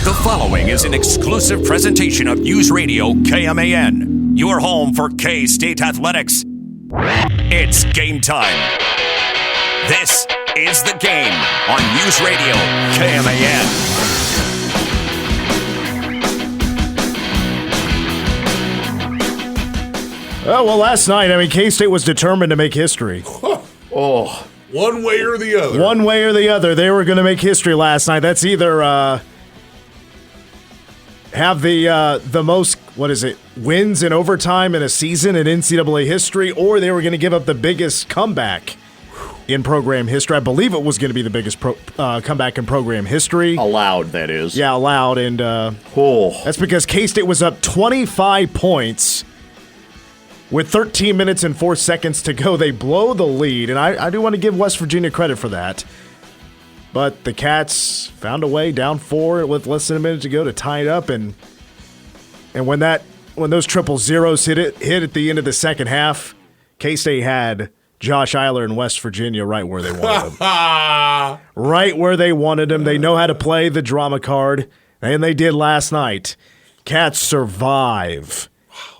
The following is an exclusive presentation of News Radio KMAN, your home for K-State athletics. It's game time. This is The Game on News Radio KMAN. Well, last night, K-State was determined to make history. One way or the other. One way or the other, they were going to make history last night. That's either have the most, wins in overtime in a season in NCAA history, or they were going to give up the biggest comeback in program history. I believe it was going to be the biggest comeback in program history. Allowed, that is. Yeah, allowed. And that's because K-State was up 25 points with 13 minutes and 4 seconds to go. They blow the lead, and I do want to give West Virginia credit for that. But the Cats found a way, down 4 with less than a minute to go, to tie it up. And when those triple zeros hit at the end of the second half, K-State had Josh Eiler and West Virginia right where they wanted them. Right where they wanted them. They know how to play the drama card, and they did last night. Cats survive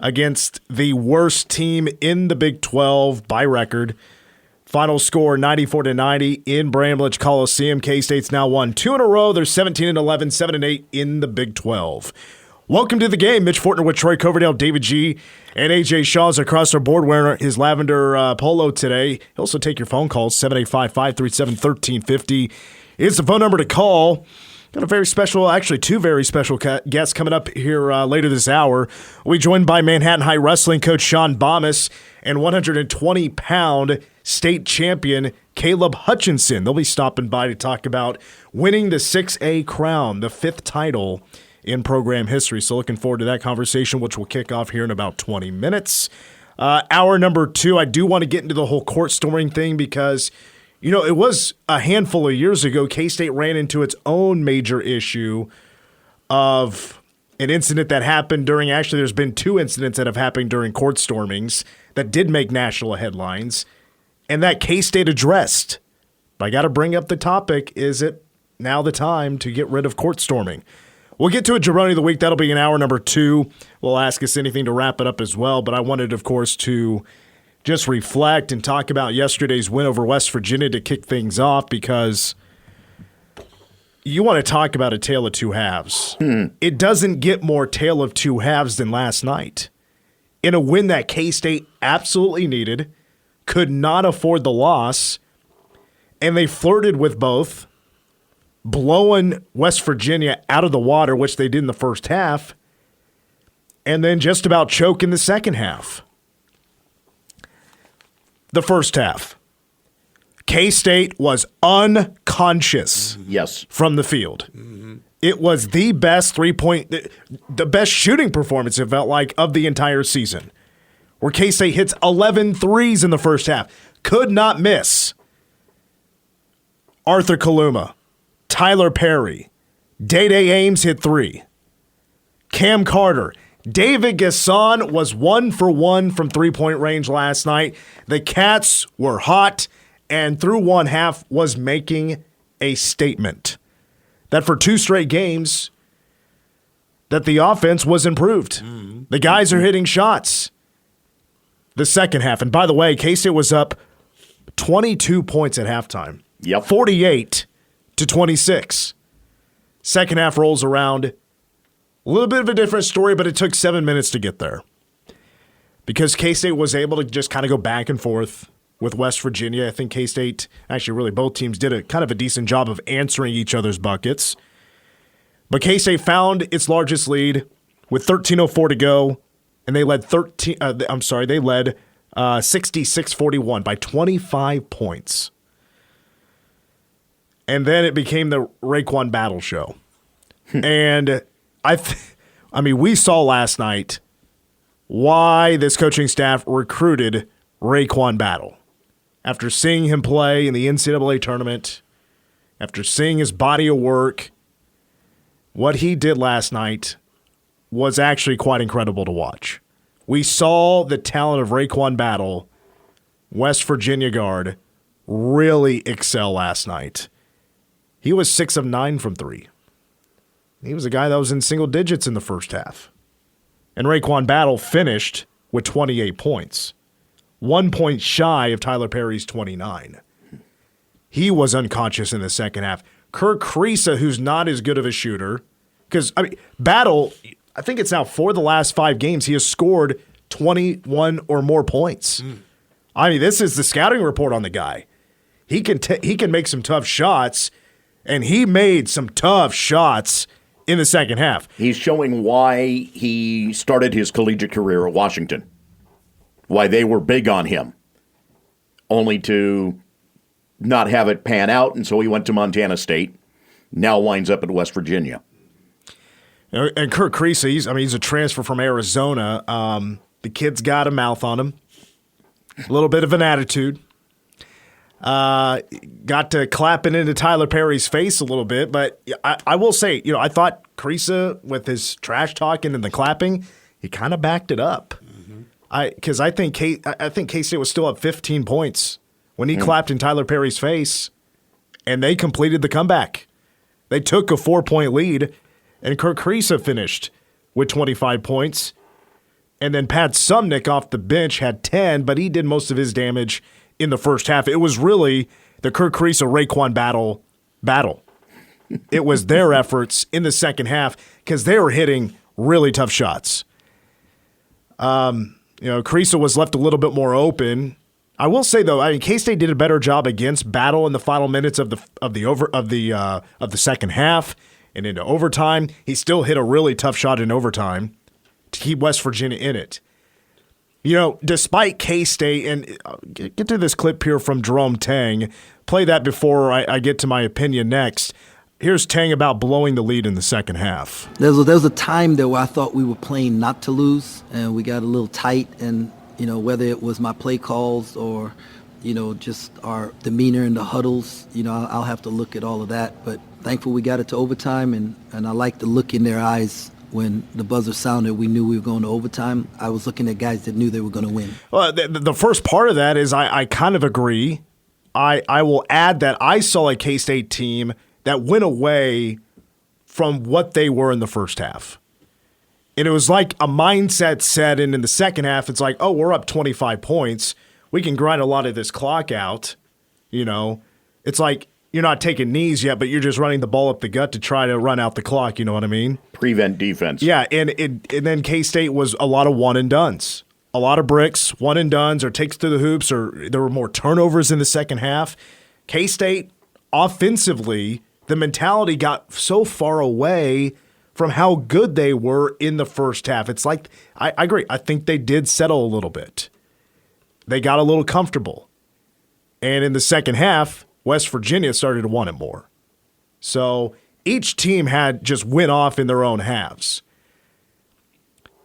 against the worst team in the Big 12 by record. Final score 94-90 in Bramlage Coliseum. K-State's now won 2 in a row. They're 17-11, 7-8 in the Big 12. Welcome to the game. Mitch Fortner with Troy Coverdale, David G, and AJ Shaw's across our board wearing his lavender polo today. He'll also take your phone calls. 785-537-1350 is the phone number to call. Got a very special, actually 2 very special guests coming up here later this hour. We'll be joined by Manhattan High Wrestling coach Shawn Bammes and 120-pound state champion Caleb Hutchinson. They'll be stopping by to talk about winning the 6A crown, the 5th title in program history. So looking forward to that conversation, which will kick off here in about 20 minutes. Hour number 2, I do want to get into the whole court storming thing because it was a handful of years ago, K-State ran into its own major issue of an incident that happened during, actually there's been 2 incidents that have happened during court stormings that did make national headlines, and that K-State addressed. But I got to bring up the topic, is it now the time to get rid of court storming? We'll get to a Jabroni of the Week. That'll be in hour number 2. We'll ask us anything to wrap it up as well, but I wanted, of course, to just reflect and talk about yesterday's win over West Virginia to kick things off, because you want to talk about a tale of 2 halves. It doesn't get more tale of 2 halves than last night. In a win that K-State absolutely needed, could not afford the loss, and they flirted with both, blowing West Virginia out of the water, which they did in the first half, and then just about choke in the second half. The first half, K-State was unconscious from the field. It was the best the best shooting performance, it felt like, of the entire season, where K-State hits 11 threes in the first half. Could not miss. Arthur Kaluma, Tyler Perry, Day-Day Ames hit 3. Cam Carter, David Gasson was 1 for 1 from three-point range last night. The Cats were hot, and through one half was making a statement that for 2 straight games that the offense was improved. The guys are hitting shots. The second half, and by the way, K-State was up 22 points at halftime. 48-26. Second half rolls around. A little bit of a different story, but it took 7 minutes to get there, because K-State was able to just kind of go back and forth with West Virginia. I think K-State, actually really both teams, did a kind of a decent job of answering each other's buckets. But K-State found its largest lead with 13:04 to go, and they led 66-41 by 25 points. And then it became the Raekwon Battle show. And we saw last night why this coaching staff recruited Raekwon Battle. After seeing him play in the NCAA tournament, after seeing his body of work, what he did last night was actually quite incredible to watch. We saw the talent of Raekwon Battle, West Virginia guard, really excel last night. He was 6 of 9 from 3. he was a guy that was in single digits in the first half. And Raekwon Battle finished with 28 points, 1 point shy of Tyler Perry's 29. He was unconscious in the second half. Kirk Kriisa, who's not as good of a shooter, because Battle, I think it's now 4 of the last 5 games, he has scored 21 or more points. This is the scouting report on the guy. He can make some tough shots, and he made some tough shots in the second half. He's showing why he started his collegiate career at Washington, why they were big on him, only to not have it pan out, and so he went to Montana State, now winds up at West Virginia. And Kirk Kriisa, he's a transfer from Arizona. The kid's got a mouth on him, a little bit of an attitude. Got to clapping into Tyler Perry's face a little bit, but I will say, I thought Kriisa, with his trash talking and the clapping, he kind of backed it up. Because I think K-State was still up 15 points when he clapped in Tyler Perry's face, and they completed the comeback. They took a 4-point lead, and Kirk Kriisa finished with 25 points. And then Pat Sumnick off the bench had 10, but he did most of his damage in the first half. It was really the Kirk Kriisa-Raekwon battle. It was their efforts in the second half because they were hitting really tough shots. Kriisa was left a little bit more open. I will say though, K-State did a better job against Battle in the final minutes of the second half and into overtime. He still hit a really tough shot in overtime to keep West Virginia in it. Despite K-State, and get to this clip here from Jerome Tang. Play that before I get to my opinion next. Here's Tang about blowing the lead in the second half. There was a time there where I thought we were playing not to lose, and we got a little tight, and whether it was my play calls or just our demeanor in the huddles, I'll have to look at all of that. But thankful we got it to overtime, and I like the look in their eyes. When the buzzer sounded, we knew we were going to overtime. I was looking at guys that knew they were going to win. Well, the first part of that is I kind of agree. I will add that I saw a K-State team that went away from what they were in the first half. And it was like a mindset set in the second half. It's like, oh, we're up 25 points. We can grind a lot of this clock out. It's like you're not taking knees yet, but you're just running the ball up the gut to try to run out the clock. You know what I mean? Prevent defense. Yeah, and then K-State was a lot of one-and-dones. A lot of bricks, one-and-dones, or takes to the hoops, or there were more turnovers in the second half. K-State, offensively, the mentality got so far away from how good they were in the first half. It's like, I agree, I think they did settle a little bit. They got a little comfortable. And in the second half, West Virginia started to want it more. So each team had just went off in their own halves.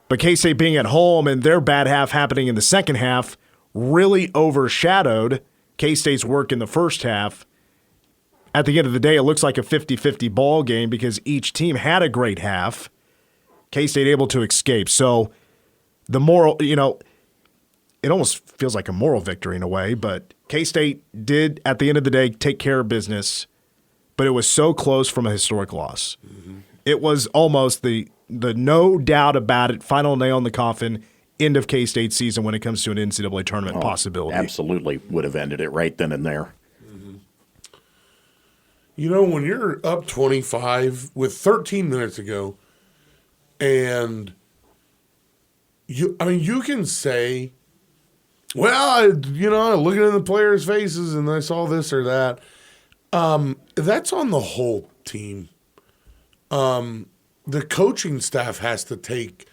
But K-State being at home and their bad half happening in the second half really overshadowed K-State's work in the first half. At the end of the day, it looks like a 50-50 ball game because each team had a great half. K-State able to escape. So the moral, it almost feels like a moral victory in a way, but K-State did, at the end of the day, take care of business, but it was so close from a historic loss. Mm-hmm. It was almost the no doubt about it, final nail in the coffin, end of K-State season when it comes to an NCAA tournament possibility. Absolutely would have ended it right then and there. Mm-hmm. When you're up 25 with 13 minutes to go, and you can say, well, looking in the players' faces and I saw this or that. That's on the whole team. The coaching staff has to take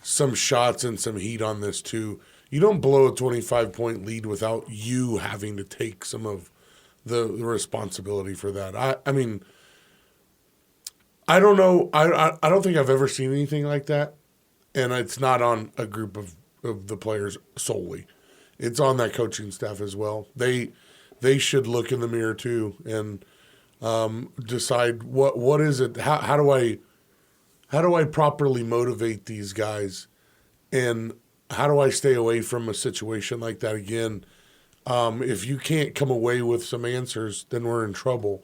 some shots and some heat on this too. You don't blow a 25-point lead without you having to take some of the responsibility for that. I don't know. I don't think I've ever seen anything like that, and it's not on a group of the players solely. It's on that coaching staff as well. They should look in the mirror too and decide what is it. How do I properly motivate these guys, and how do I stay away from a situation like that again? If you can't come away with some answers, then we're in trouble.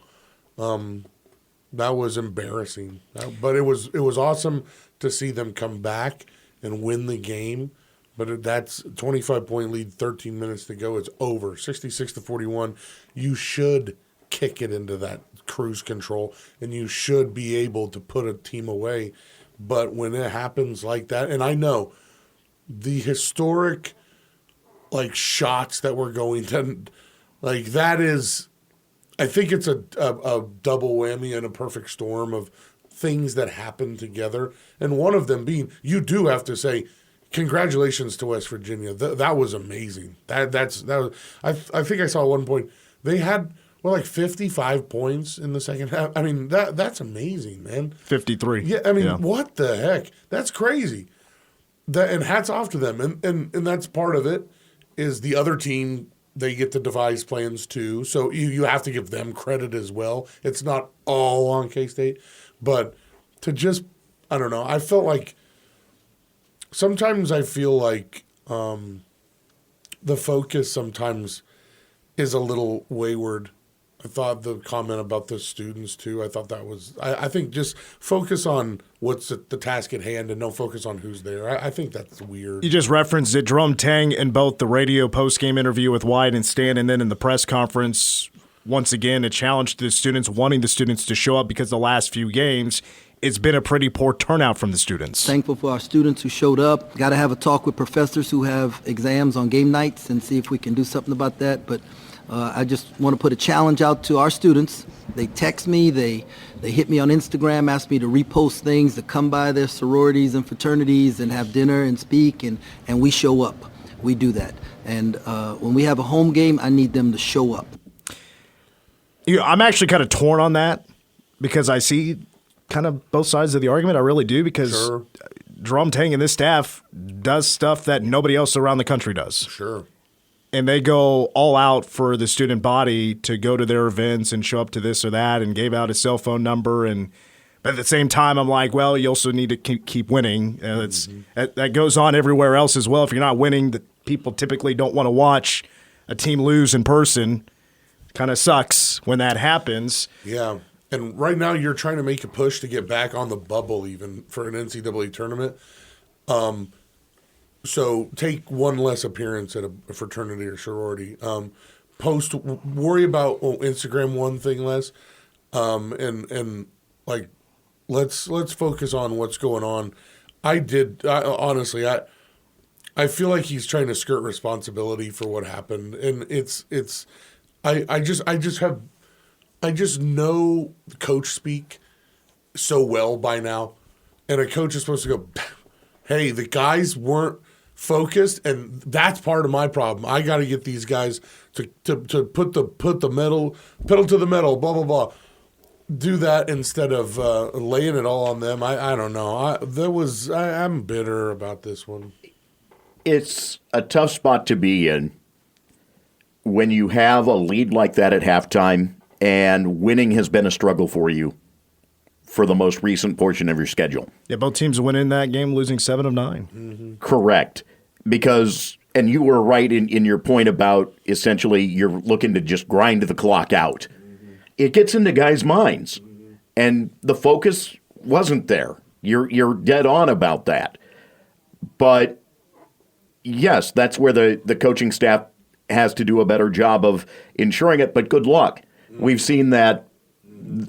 That was embarrassing. But it was awesome to see them come back and win the game. But that's 25-point lead, 13 minutes to go. It's over, 66-41. You should kick it into that cruise control, and you should be able to put a team away. But when it happens like that, and I know the historic shots that we're going to, that is, I think it's a double whammy and a perfect storm of things that happen together. And one of them being, you do have to say, congratulations to West Virginia. That was amazing. That was. I think I saw at one point they had 55 points in the second half. I mean that's amazing, man. 53. Yeah, I mean what the heck? That's crazy. And hats off to them. And that's part of it is the other team. They get to devise plans too, so you have to give them credit as well. It's not all on K-State, but to just I don't know. I felt like. Sometimes I feel like the focus sometimes is a little wayward. I thought the comment about the students too, I thought that was – I think just focus on what's at the task at hand and don't focus on who's there. I think that's weird. You just referenced it. Jerome Tang in both the radio post-game interview with White and Stan and then in the press conference, once again, a challenge to the students, wanting the students to show up because the last few games – it's been a pretty poor turnout from the students. Thankful for our students who showed up. Got to have a talk with professors who have exams on game nights and see if we can do something about that. But I just want to put a challenge out to our students. They text me, they hit me on Instagram, ask me to repost things, to come by their sororities and fraternities and have dinner and speak, and we show up. We do that. And when we have a home game, I need them to show up. I'm actually kind of torn on that because I see kind of both sides of the argument. I really do because Sure. Jerome Tang and this staff does stuff that nobody else around the country does. Sure. And they go all out for the student body to go to their events and show up to this or that and gave out his cell phone number. But at the same time, I'm like, well, you also need to keep winning. That goes on everywhere else as well. If you're not winning, the people typically don't want to watch a team lose in person. Kind of sucks when that happens. Yeah. And right now you're trying to make a push to get back on the bubble even for an NCAA tournament. So take one less appearance at a fraternity or sorority. Worry about Instagram one thing less. And let's focus on what's going on. Honestly, I feel like he's trying to skirt responsibility for what happened. And I just know coach speak so well by now. And a coach is supposed to go, hey, the guys weren't focused, and that's part of my problem. I got to get these guys to put the pedal to the metal, blah, blah, blah. Do that instead of laying it all on them. I don't know. I'm bitter about this one. It's a tough spot to be in when you have a lead like that at halftime. And winning has been a struggle for you for the most recent portion of your schedule. Yeah, both teams went in that game losing 7 of 9. Mm-hmm. Correct. Because, and you were right in your point about essentially you're looking to just grind the clock out. Mm-hmm. It gets into guys' minds. Mm-hmm. And the focus wasn't there. You're dead on about that. But, yes, that's where the coaching staff has to do a better job of ensuring it, but good luck. We've seen that,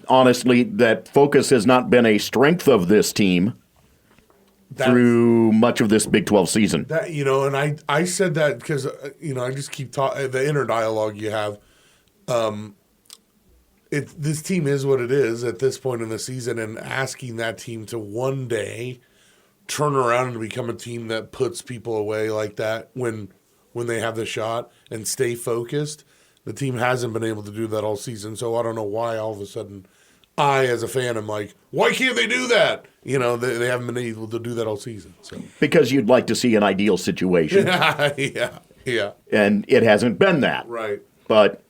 honestly, that focus has not been a strength of this team through much of this Big 12 season. And I said that because, I just keep talking, the inner dialogue you have. This team is what it is at this point in the season, and asking that team to one day turn around and become a team that puts people away like that when they have the shot and stay focused. The team hasn't been able to do that all season, so I don't know why all of a sudden I, as a fan, am like, why can't they do that? They haven't been able to do that all season. So. Because you'd like to see an ideal situation. Yeah. And it hasn't been that. Right. But,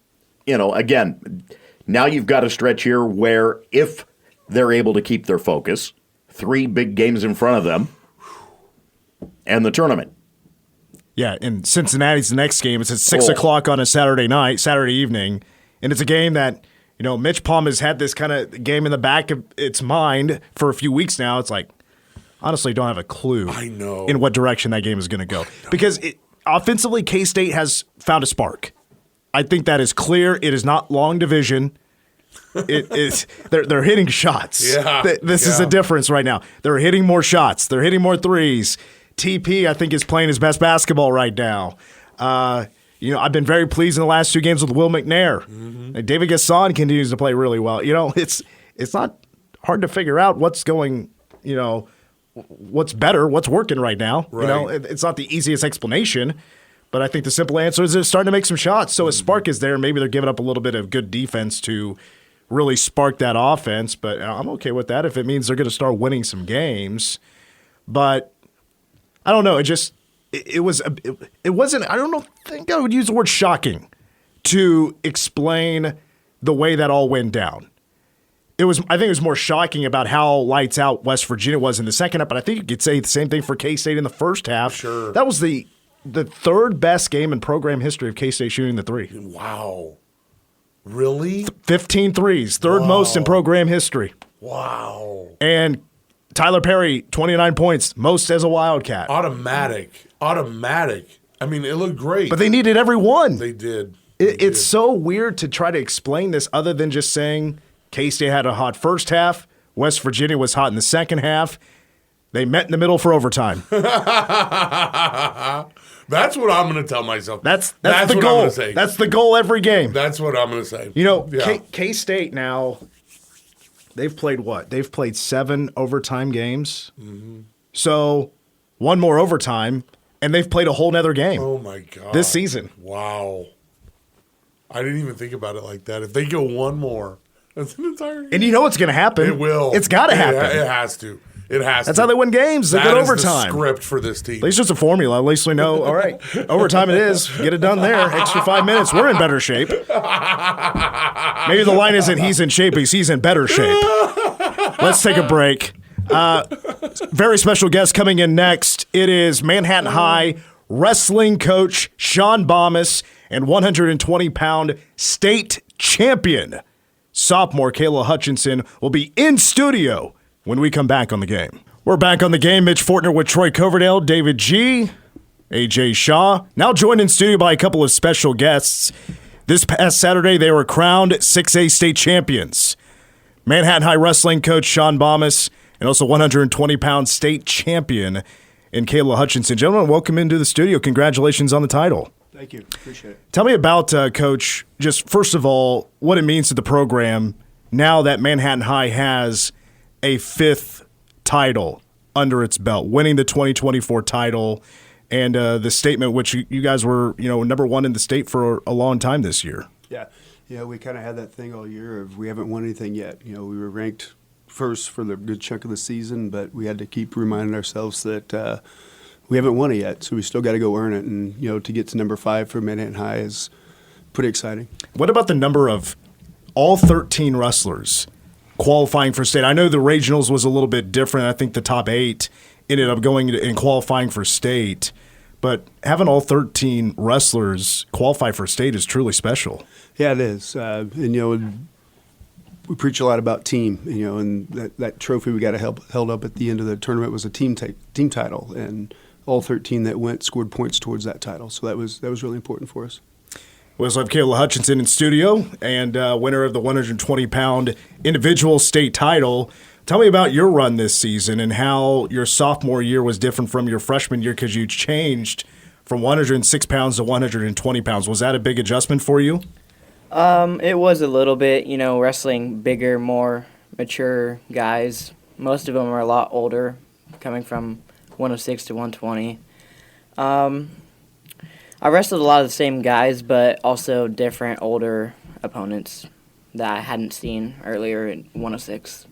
again, now you've got a stretch here where if they're able to keep their focus, 3 big games in front of them, and the tournament. Yeah, and Cincinnati's the next game. It's at 6 o'clock on a Saturday evening, and it's a game that Mitch Palm has had this kind of game in the back of its mind for a few weeks now. It's like, honestly, don't have a clue in what direction that game is going to go. Because offensively, K-State has found a spark. I think that is clear. It is not long division. They're hitting shots. Yeah. This is a difference right now. They're hitting more shots. They're hitting more threes. TP, I think, is playing his best basketball right now. I've been very pleased in the last 2 games with Will McNair. And David Gasson continues to play really well. It's not hard to figure out what's going, what's better, what's working right now. Right. It's not the easiest explanation, but I think the simple answer is they're starting to make some shots. So a spark is there. Maybe they're giving up a little bit of good defense to really spark that offense, but I'm okay with that if it means they're going to start winning some games. But I don't know. It wasn't. I don't think I would use the word shocking to explain the way that all went down. I think it was more shocking about how lights out West Virginia was in the second half, but I think you could say the same thing for K-State in the first half. Sure. That was the third best game in program history of K-State shooting the three. Wow. Really? 15 threes, third most in program history. Wow. And Tyler Perry, 29 points, most as a Wildcat. Automatic. I mean, it looked great. But they needed every one. They did. It's so weird to try to explain this other than just saying K-State had a hot first half, West Virginia was hot in the second half. They met in the middle for overtime. That's what I'm going to tell myself. That's the what goal. I'm going to say. That's the goal every game. That's what I'm going to say. K-State now, they've played what? They've played 7 overtime games. Mm-hmm. So 1 more overtime, and they've played a whole nother game. Oh, my God. This season. Wow. I didn't even think about it like that. If they go 1 more, that's an entire game. And you know what's going to happen. It will. It's got to happen. It has to. That's how they win games. They get overtime. That is the script for this team. At least it's a formula. At least we know, all right, overtime it is. Get it done there. Extra 5 minutes. We're in better shape. Maybe the line isn't he's in shape, he's in better shape. Let's take a break. Very special guest coming in next. It is Manhattan High wrestling coach Shawn Bammes and 120-pound state champion sophomore Caleb Hutchinson will be in studio when we come back on the game. We're back on the game. Mitch Fortner with Troy Coverdale, David G., AJ Shaw. Now joined in studio by a couple of special guests. This past Saturday, they were crowned 6A state champions. Manhattan High wrestling coach Shawn Bammes and also 120-pound state champion in Caleb Hutchinson. Gentlemen, welcome into the studio. Congratulations on the title. Thank you. Appreciate it. Tell me about, Coach, just first of all, what it means to the program now that Manhattan High has a 5th title under its belt, winning the 2024 title, and the statement which you guys were, number 1 in the state for a long time this year. Yeah. We kind of had that thing all year of we haven't won anything yet. We were ranked first for the good chunk of the season, but we had to keep reminding ourselves that we haven't won it yet, so we still got to go earn it. And, to get to number 5 for Manhattan High is pretty exciting. What about the number of all 13 wrestlers qualifying for state? I know the regionals was a little bit different. I think the top 8 ended up going and qualifying for state. But having all 13 wrestlers qualify for state is truly special. Yeah, it is. And, we preach a lot about team, and that trophy we got held up at the end of the tournament was a team title, and all 13 that went scored points towards that title. So that was really important for us. We also have Caleb Hutchinson in studio and winner of the 120-pound individual state title. Tell me about your run this season and how your sophomore year was different from your freshman year because you changed from 106 pounds to 120 pounds. Was that a big adjustment for you? It was a little bit, wrestling bigger, more mature guys. Most of them are a lot older, coming from 106 to 120. I wrestled a lot of the same guys, but also different, older opponents that I hadn't seen earlier in 106.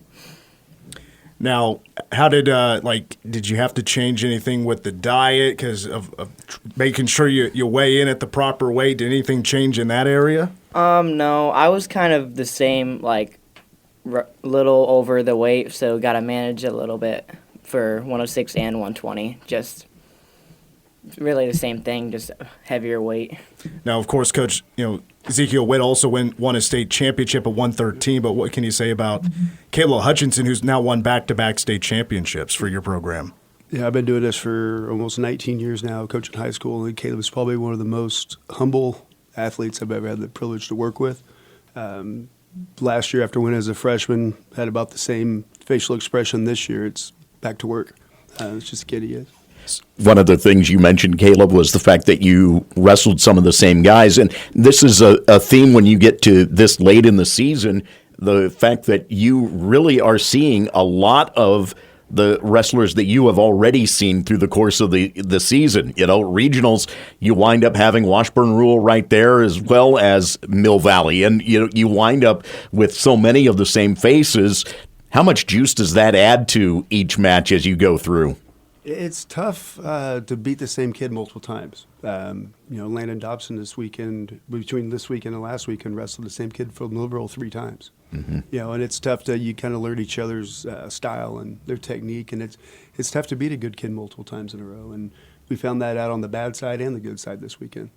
Now, how did you have to change anything with the diet because of making sure you weigh in at the proper weight? Did anything change in that area? No, I was kind of the same, little over the weight, so got to manage a little bit for 106 and 120. Just really the same thing, just heavier weight. Now, of course, Coach, Ezekiel Witt also won a state championship at 113, but what can you say about Caleb Hutchinson, who's now won back-to-back state championships for your program? Yeah, I've been doing this for almost 19 years now, coaching high school, and Caleb is probably one of the most humble athletes I've ever had the privilege to work with. Last year, after winning as a freshman, had about the same facial expression. This year, it's back to work. It's just a kid he is. One of the things you mentioned, Caleb, was the fact that you wrestled some of the same guys. And this is a theme when you get to this late in the season, the fact that you really are seeing a lot of the wrestlers that you have already seen through the course of the season. Regionals, you wind up having Washburn Rule right there as well as Mill Valley. And you wind up with so many of the same faces. How much juice does that add to each match as you go through? It's tough to beat the same kid multiple times. Landon Dobson this weekend, between this weekend and last weekend, wrestled the same kid from Millville 3 times. Mm-hmm. And it's tough you kind of learn each other's style and their technique, and it's tough to beat a good kid multiple times in a row. And we found that out on the bad side and the good side this weekend.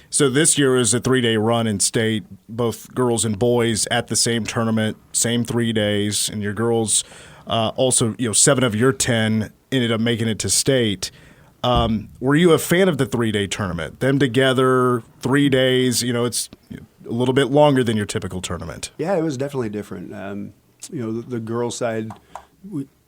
So this year is a 3-day run in state, both girls and boys at the same tournament, same 3 days, and your girls also, 7 of your 10 ended up making it to state. Were you a fan of the 3-day tournament? Them together, 3 days, it's a little bit longer than your typical tournament. Yeah, it was definitely different. The girls' side,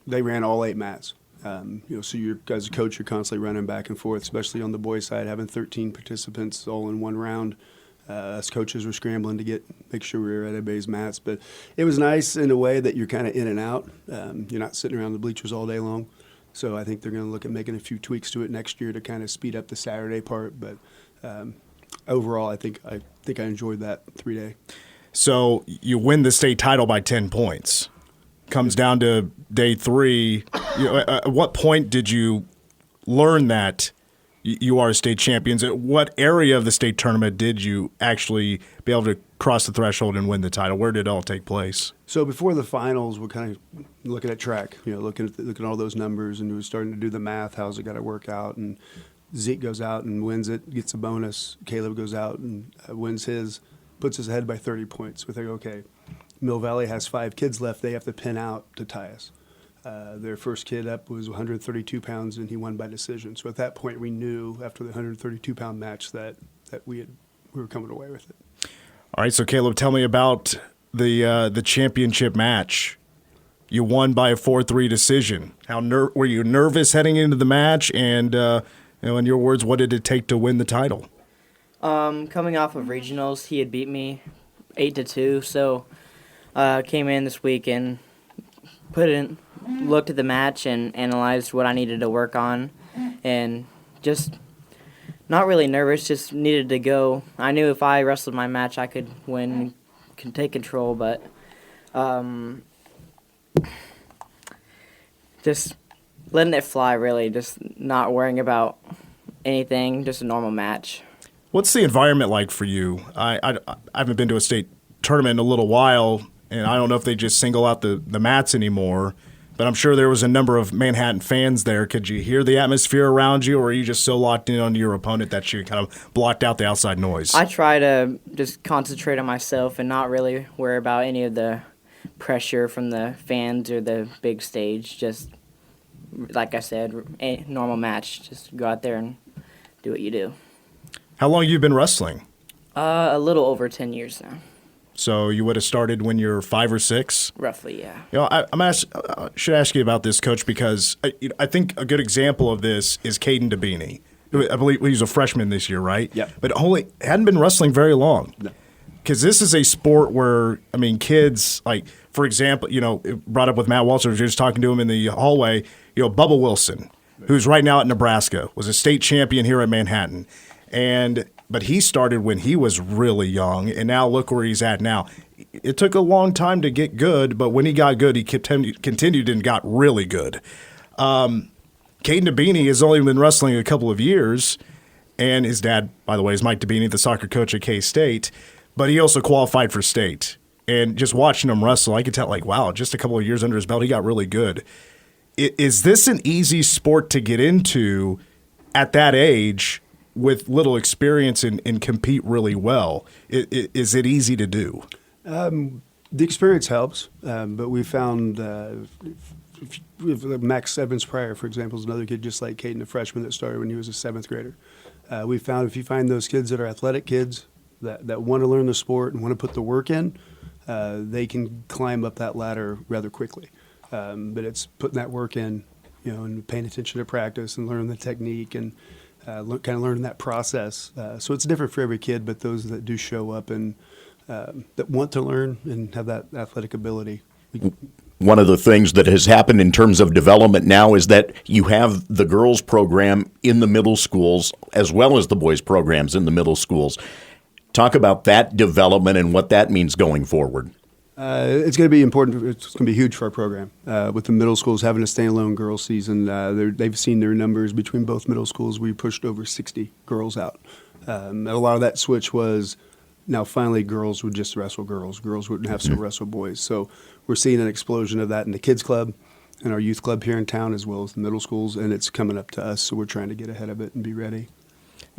they ran all 8 mats. So you're, as a coach, you're constantly running back and forth, especially on the boys' side, having 13 participants all in one round. Us coaches were scrambling to make sure we were at everybody's mats. But it was nice in a way that you're kind of in and out. You're not sitting around the bleachers all day long. So I think they're going to look at making a few tweaks to it next year to kind of speed up the Saturday part. But overall, I think I enjoyed that 3-day. So you win the state title by 10 points. Comes down to day 3. At what point did you learn that you are state champions? At what area of the state tournament did you actually be able to cross the threshold and win the title? Where did it all take place? So before the finals, we're kind of looking at track, looking at all those numbers, and we're starting to do the math. How's it got to work out? And Zeke goes out and wins it, gets a bonus. Caleb goes out and wins his, puts us ahead by 30 points. We think, okay, Mill Valley has 5 kids left. They have to pin out to tie us. Their first kid up was 132 pounds, and he won by decision. So at that point, we knew after the 132-pound match that we were coming away with it. All right, so Caleb, tell me about the championship match. You won by a 4-3 decision. Were you nervous heading into the match? And in your words, what did it take to win the title? Coming off of regionals, he had beat me 8-2. So came in this week and looked at the match and analyzed what I needed to work on, and just not really nervous, just needed to go. I knew if I wrestled my match, I could win, could take control, but just letting it fly, really, just not worrying about anything, just a normal match. What's the environment like for you? I haven't been to a state tournament in a little while, and I don't know if they just single out the mats anymore, but I'm sure there was a number of Manhattan fans there. Could you hear the atmosphere around you, or are you just so locked in on your opponent that you kind of blocked out the outside noise? I try to just concentrate on myself and not really worry about any of the pressure from the fans or the big stage. Just, like I said, a normal match. Just go out there and do what you do. How long have you been wrestling? A little over 10 years now. So you would have started when you're 5 or 6? Roughly, yeah. I should ask you about this, Coach, because I think a good example of this is Caden Dabini. I believe he's a freshman this year, right? Yeah. But hadn't been wrestling very long. No. Because this is a sport where, kids, like, for example, brought up with Matt Walter, just talking to him in the hallway, Bubba Wilson, who's right now at Nebraska, was a state champion here at Manhattan. But he started when he was really young, and now look where he's at now. It took a long time to get good, but when he got good, he continued and got really good. Caden Dabini has only been wrestling a couple of years, and his dad, by the way, is Mike Dabini, the soccer coach at K-State, but he also qualified for state. And just watching him wrestle, I could tell, wow, just a couple of years under his belt, he got really good. Is this an easy sport to get into at that age with little experience and compete really well. Is it easy to do? The experience helps, but we found Max Evans Pryor, for example, is another kid just like Caden, a freshman that started when he was a 7th grader. We found if you find those kids that are athletic kids that want to learn the sport and want to put the work in, they can climb up that ladder rather quickly. But it's putting that work in, and paying attention to practice and learning the technique and kind of learning that process. So it's different for every kid, but those that do show up and that want to learn and have that athletic ability. One of the things that has happened in terms of development now is that you have the girls program in the middle schools as well as the boys programs in the middle schools. Talk about that development and what that means going forward. It's going to be important. It's going to be huge for our program. With the middle schools having a standalone girls season, they've seen their numbers between both middle schools. We pushed over 60 girls out. A lot of that switch was now finally girls would just wrestle girls. Girls wouldn't have to wrestle boys. So we're seeing an explosion of that in the kids club and our youth club here in town as well as the middle schools, and it's coming up to us. So we're trying to get ahead of it and be ready.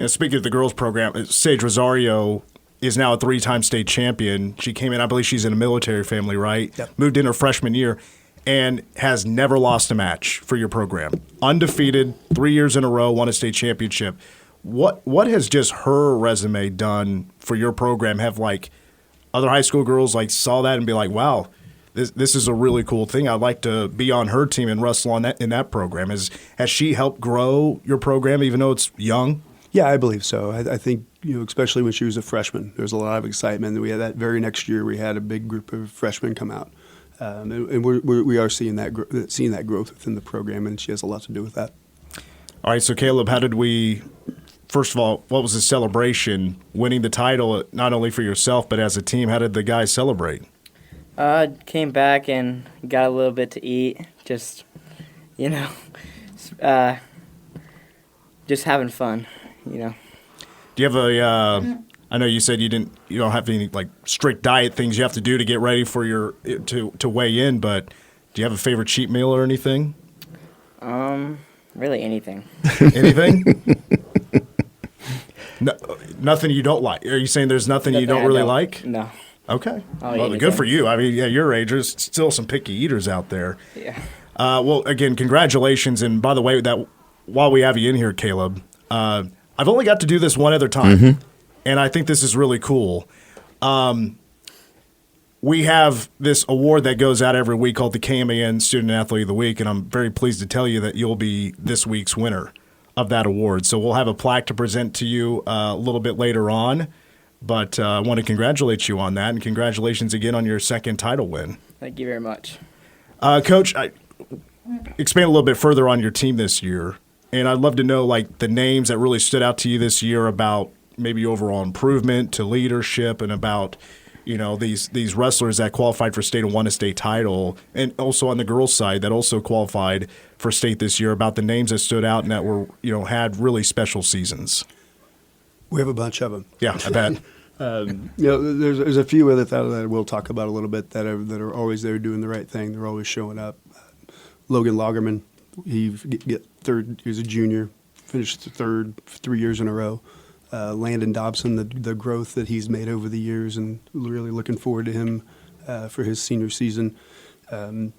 Speaking of the girls program, Sage Rosario is now a 3-time state champion. She came in, I believe she's in a military family, right? Yep. Moved in her freshman year and has never lost a match for your program. Undefeated, 3 years in a row, won a state championship. What has just her resume done for your program? Have other high school girls saw that and be like, wow, this is a really cool thing. I'd like to be on her team and wrestle in that program. Has she helped grow your program even though it's young? Yeah, I believe so. I think, especially when she was a freshman, there was a lot of excitement. And we had that very next year, we had a big group of freshmen come out. And we are seeing that growth within the program, and she has a lot to do with that. All right, so Caleb, how did we – first of all, what was the celebration, winning the title, not only for yourself but as a team? How did the guys celebrate? Came back and got a little bit to eat, just having fun. Do you have I know you said you don't have any strict diet things you have to do to get ready for your to weigh in, but do you have a favorite cheat meal or anything? Really anything. Anything? No, nothing you don't like. Are you saying there's nothing you don't really like? No. Okay. Well, good for you. I mean, yeah, your age, there's still some picky eaters out there. Yeah. Well, again, congratulations. And by the way, that while we have you in here, Caleb, I've only got to do this one other time, and I think this is really cool. We have this award that goes out every week called the KMAN Student Athlete of the Week, and I'm very pleased to tell you that you'll be this week's winner of that award. So we'll have a plaque to present to you a little bit later on, but I want to congratulate you on that, and congratulations again on your second title win. Thank you very much. Coach, expand a little bit further on your team this year, and I'd love to know the names that really stood out to you this year about maybe overall improvement to leadership and about these wrestlers that qualified for state and won a state title, and also on the girls' side that also qualified for state this year, about the names that stood out and that were had really special seasons. We have a bunch of them. Yeah, I bet. There's a few that we'll talk about a little bit that are always there doing the right thing. They're always showing up. Logan Lagerman, he get third. He was a junior, finished third 3 years in a row. Landon Dobson, the growth that he's made over the years, and really looking forward to him for his senior season. On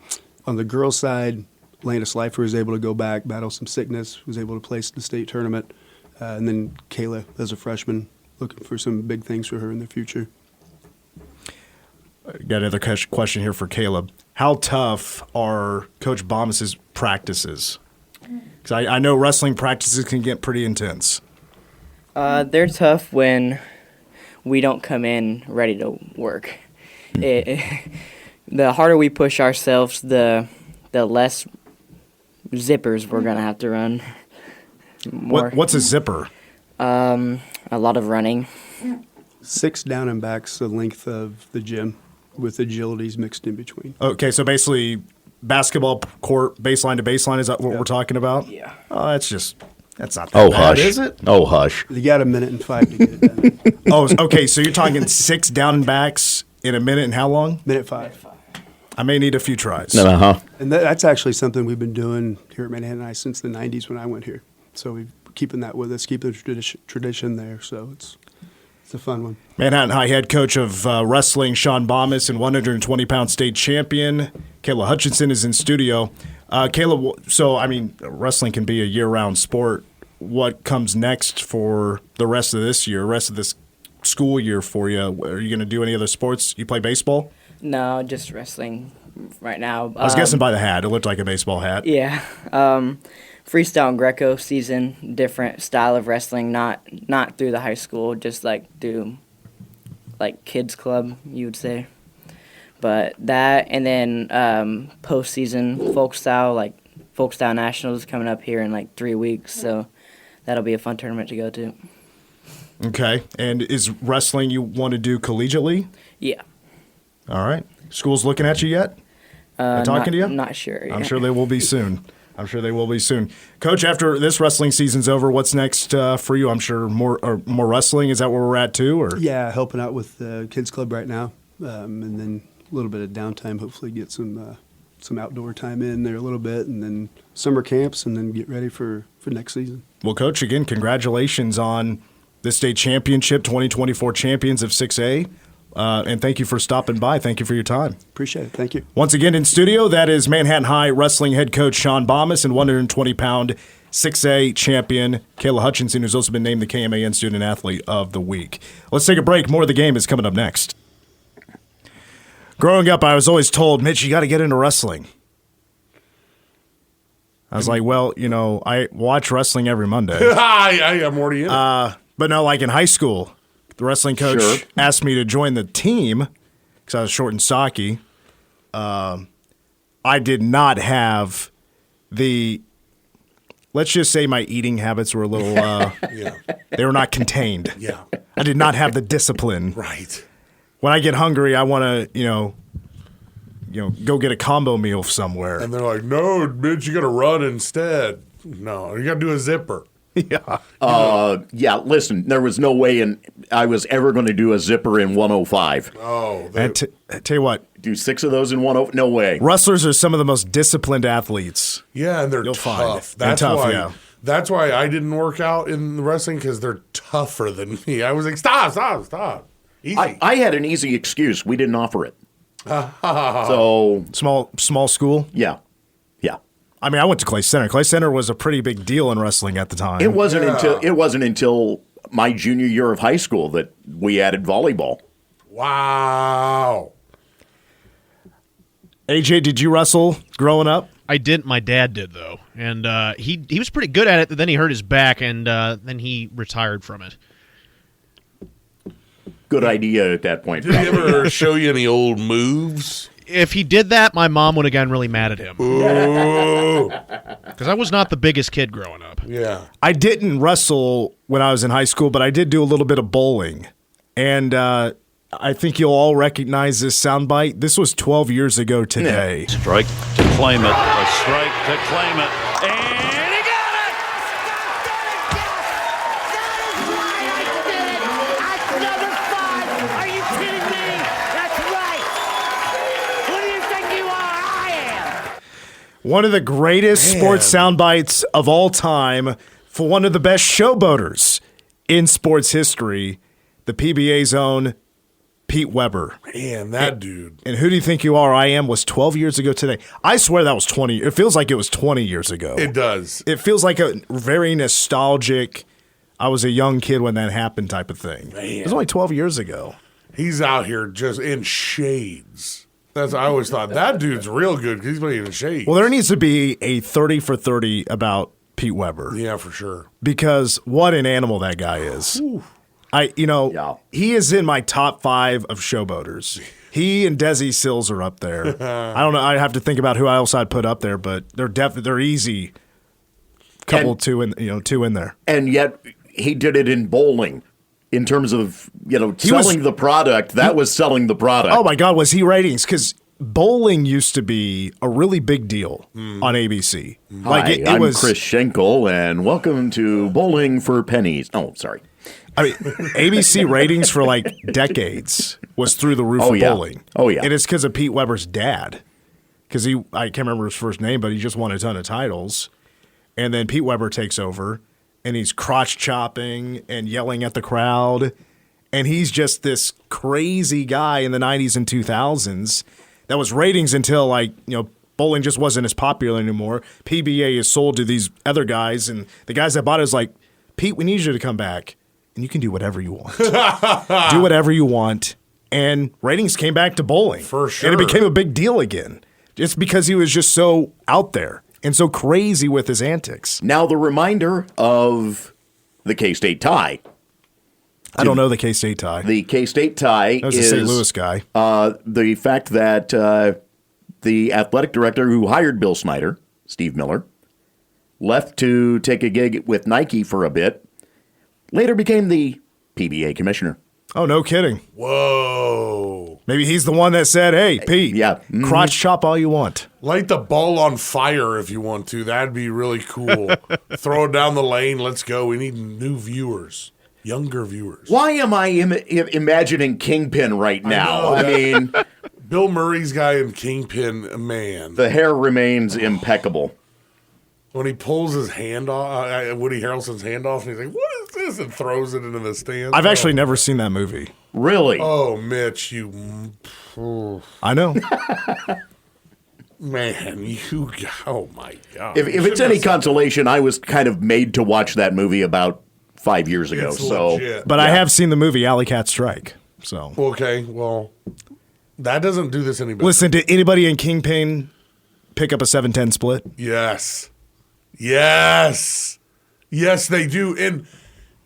the girls' side, Landis Leifer was able to go back, battle some sickness, was able to place the state tournament. And then Kayla, as a freshman, looking for some big things for her in the future. Got another question here for Caleb. How tough are Coach Bammes' practices? Because I know wrestling practices can get pretty intense. They're tough when we don't come in ready to work. The harder we push ourselves, the less zippers we're going to have to run. What's a zipper? A lot of running. 6 down and backs the length of the gym with agilities mixed in between. Okay, so basically basketball court baseline to baseline, is that what we're talking about? Yeah. Oh, that's not that bad, hush. Is it? Oh, hush. You got a minute and 5 to get it done. Oh, okay, so you're talking 6 down and backs in a minute and how long? Minute 5. I may need a few tries. Uh-huh. And that's actually something we've been doing here at Manhattan High since the 90s when I went here. So we've keeping that with us, keeping the tradition there. So it's a fun one. Manhattan High head coach of wrestling, Shawn Bammes, and 120-pound state champion, Caleb Hutchinson, is in studio. Caleb, so, I mean, wrestling can be a year-round sport. What comes next for the rest of this year, rest of this school year for you? Are you going to do any other sports? You play baseball? No, just wrestling right now. I was guessing by the hat. It looked like a baseball hat. Yeah. Freestyle and Greco season, different style of wrestling, not through the high school, just like through like kids club, you would say. But that, and then postseason folk style nationals coming up here in like 3 weeks, so that'll be a fun tournament to go to. Okay, and is wrestling you want to do collegiately? Yeah. All right. School's looking at you yet? Talking to you? Not sure yet. I'm sure they will be soon. Coach, after this wrestling season's over, what's next for you? I'm sure more wrestling. Is that where we're at too? Or Yeah, helping out with the kids club right now, and then a little bit of downtime. Hopefully, get some outdoor time in there a little bit, and then summer camps, and then get ready for next season. Well, Coach, again, congratulations on the state championship, 2024 champions of 6A. And thank you for stopping by. Thank you for your time. Appreciate it. Thank you. Once again in studio, that is Manhattan High wrestling head coach Shawn Bammes and 120-pound 6A champion Caleb Hutchinson, who's also been named the KMAN Student Athlete of the Week. Let's take a break. More of the game is coming up next. Growing up, I was always told, Mitch, you got to get into wrestling. I was like, well, I watch wrestling every Monday. I'm already in it. But no, like in high school, the wrestling coach asked me to join the team because I was short and stocky. I did not have let's just say my eating habits were a little, they were not contained. Yeah. I did not have the discipline. Right. When I get hungry, I want to, go get a combo meal somewhere. And they're like, no, bitch, you got to run instead. No, you got to do a zipper. Yeah. Listen, there was no way I was ever going to do a zipper in 105. Oh, I tell you what. Do 6 of those in 105? No way. Wrestlers are some of the most disciplined athletes. Yeah, and they're You'll tough. Find. Tough, yeah. That's why I didn't work out in wrestling, because they're tougher than me. I was like, stop. Easy. I had an easy excuse. We didn't offer it. So small school? Yeah. I mean, I went to Clay Center. Clay Center was a pretty big deal in wrestling at the time. It wasn't until my junior year of high school that we added volleyball. Wow. AJ, did you wrestle growing up? I didn't. My dad did, though. And he was pretty good at it, but then he hurt his back, and then he retired from it. Good idea at that point. Did he ever show you any old moves? If he did that, my mom would have gotten really mad at him. Because I was not the biggest kid growing up. Yeah. I didn't wrestle when I was in high school, but I did do a little bit of bowling. And I think you'll all recognize this soundbite. This was 12 years ago today. Yeah. Strike to claim it. A strike to claim it. And he got it! That's number 5. Are you kidding me? That's right. Who do you think you are? I am. One of the greatest sports soundbites of all time for one of the best showboaters in sports history, the PBA's own Pete Weber. Man, that dude. And Who Do You Think You Are? I Am was 12 years ago today. I swear that was 20. It feels like it was 20 years ago. It does. It feels like a very nostalgic, I was a young kid when that happened type of thing. Man. It was only 12 years ago. He's out here just in shades. I always thought that dude's real good because he's playing in shades. Well, there needs to be a 30 for 30 about Pete Weber. Yeah, for sure. Because what an animal that guy is. Ooh. He is in my top 5 of showboaters. He and Desi Sills are up there. I don't know. I have to think about who else I'd put up there, but they're easy. Two in there. And yet he did it in bowling. In terms of selling the product, that was selling the product. Oh my God, was he ratings? Because bowling used to be a really big deal on ABC. Hi, I'm Chris Schenkel, and welcome to Bowling for Pennies. Oh, sorry. I mean, ABC ratings for like decades was through the roof of bowling. Oh, yeah. And it's because of Pete Weber's dad. Because I can't remember his first name, but he just won a ton of titles. And then Pete Weber takes over. and he's crotch chopping and yelling at the crowd. And he's just this crazy guy in the 90s and 2000s that was ratings until, like, bowling just wasn't as popular anymore. PBA is sold to these other guys, and the guys that bought it was like, Pete, we need you to come back, and you can do whatever you want. Do whatever you want. And ratings came back to bowling. For sure. And it became a big deal again. Just because he was just so out there and so crazy with his antics. Now, the reminder of the K-State tie. I don't know the K-State tie. The K-State tie is a St. Louis guy. The fact that the athletic director who hired Bill Snyder, Steve Miller, left to take a gig with Nike for a bit, later became the PBA commissioner. Oh, no kidding. Whoa. Maybe he's the one that said, hey, Pete, crotch chop all you want. Light the ball on fire if you want to. That'd be really cool. Throw it down the lane. Let's go. We need new viewers. Younger viewers. Why am I imagining Kingpin right now? I mean, Bill Murray's guy in Kingpin, man. The hair remains impeccable. When he pulls his hand off, Woody Harrelson's hand off, and he's like, what is this? And throws it into the stands. I've actually never seen that movie. Really? Oh, Mitch, you. I know. Man, you. Oh, my God. If it's any consolation, I was kind of made to watch that movie about 5 years ago. It's legit. But I have seen the movie Alley Cat Strike. So okay, well, that doesn't do this any better. Listen, did anybody in Kingpin pick up a 7-10 split? Yes, yes, they do,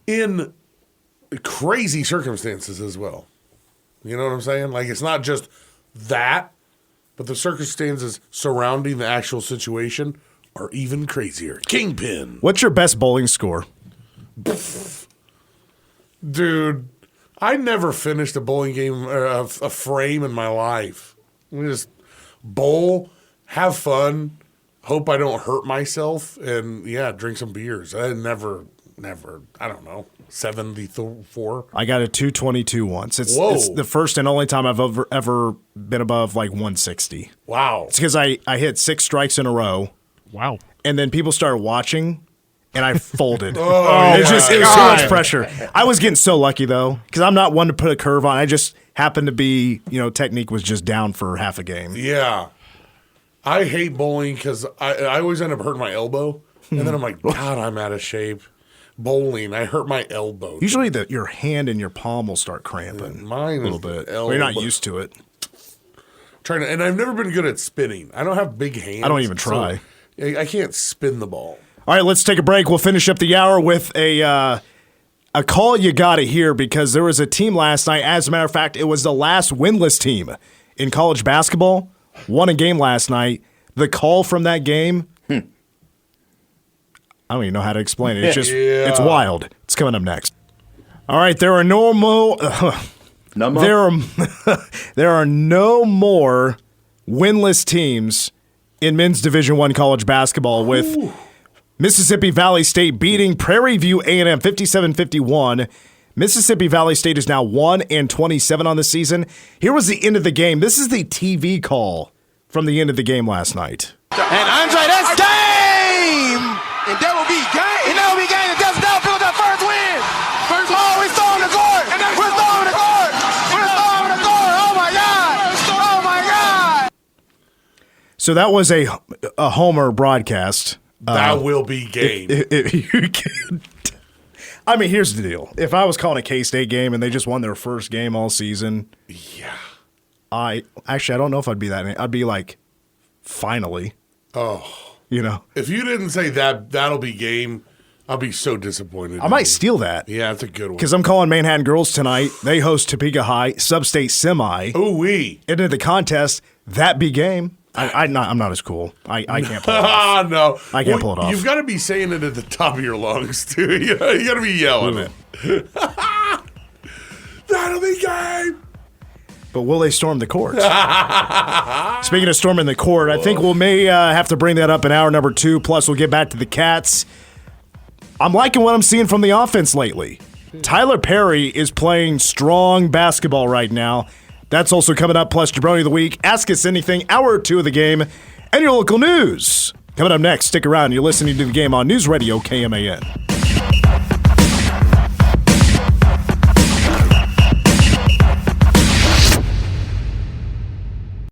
in crazy circumstances as well. You know what I'm saying? Like, it's not just that, but the circumstances surrounding the actual situation are even crazier. Kingpin. What's your best bowling score? Dude, I never finished a bowling game or a frame in my life. We just bowl, have fun, hope I don't hurt myself, and drink some beers. I never, I don't know, 74. I got a 222 once. It's Whoa. the first and only time I've ever been above like 160. Wow. It's because I hit 6 strikes in a row. Wow. And then people started watching. And I folded. It was too much pressure. I was getting so lucky, though, because I'm not one to put a curve on. I just happened to be, technique was just down for half a game. Yeah. I hate bowling because I always end up hurting my elbow. And then I'm like, God, I'm out of shape. Bowling, I hurt my elbow. Usually your hand and your palm will start cramping. Mine a little bit. Well, you're not used to it. And I've never been good at spinning. I don't have big hands. I don't even try. So I can't spin the ball. All right, let's take a break. We'll finish up the hour with a call you got to hear because there was a team last night. As a matter of fact, it was the last winless team in college basketball. Won a game last night. The call from that game, I don't even know how to explain it. It's just It's wild. It's coming up next. All right, there are no more winless teams in men's Division I college basketball with Mississippi Valley State beating Prairie View A&M 57-51. Mississippi Valley State is now 1-27 on the season. Here was the end of the game. This is the TV call from the end of the game last night. And Andre, that's game! And that will be game! And that will be game! And that's now built that first win! First ball, we're throwing the court! We're throwing the court! We're throwing the court! Oh my God! Oh my God! So that was a Homer broadcast. That will be game. I mean, here's the deal. If I was calling a K-State game and they just won their first game all season, I don't know if I'd be that. I'd be like, finally. Oh. If you didn't say that'll be game, I'll be so disappointed. I might steal that. Yeah, that's a good one. Because I'm calling Manhattan Girls tonight. They host Topeka High, sub-state semi. Ooh-wee. Into the contest. That be game. I'm not as cool. I can't pull it off. No. I can't pull it off. You've got to be saying it at the top of your lungs, too. You got to be yelling it. That'll be game. But will they storm the court? Speaking of storming the court, I think we may have to bring that up in hour number 2. Plus, we'll get back to the Cats. I'm liking what I'm seeing from the offense lately. Tyler Perry is playing strong basketball right now. That's also coming up, plus Jabroni of the Week. Ask Us Anything, hour 2 of the game, and your local news. Coming up next, stick around. You're listening to the game on News Radio KMAN.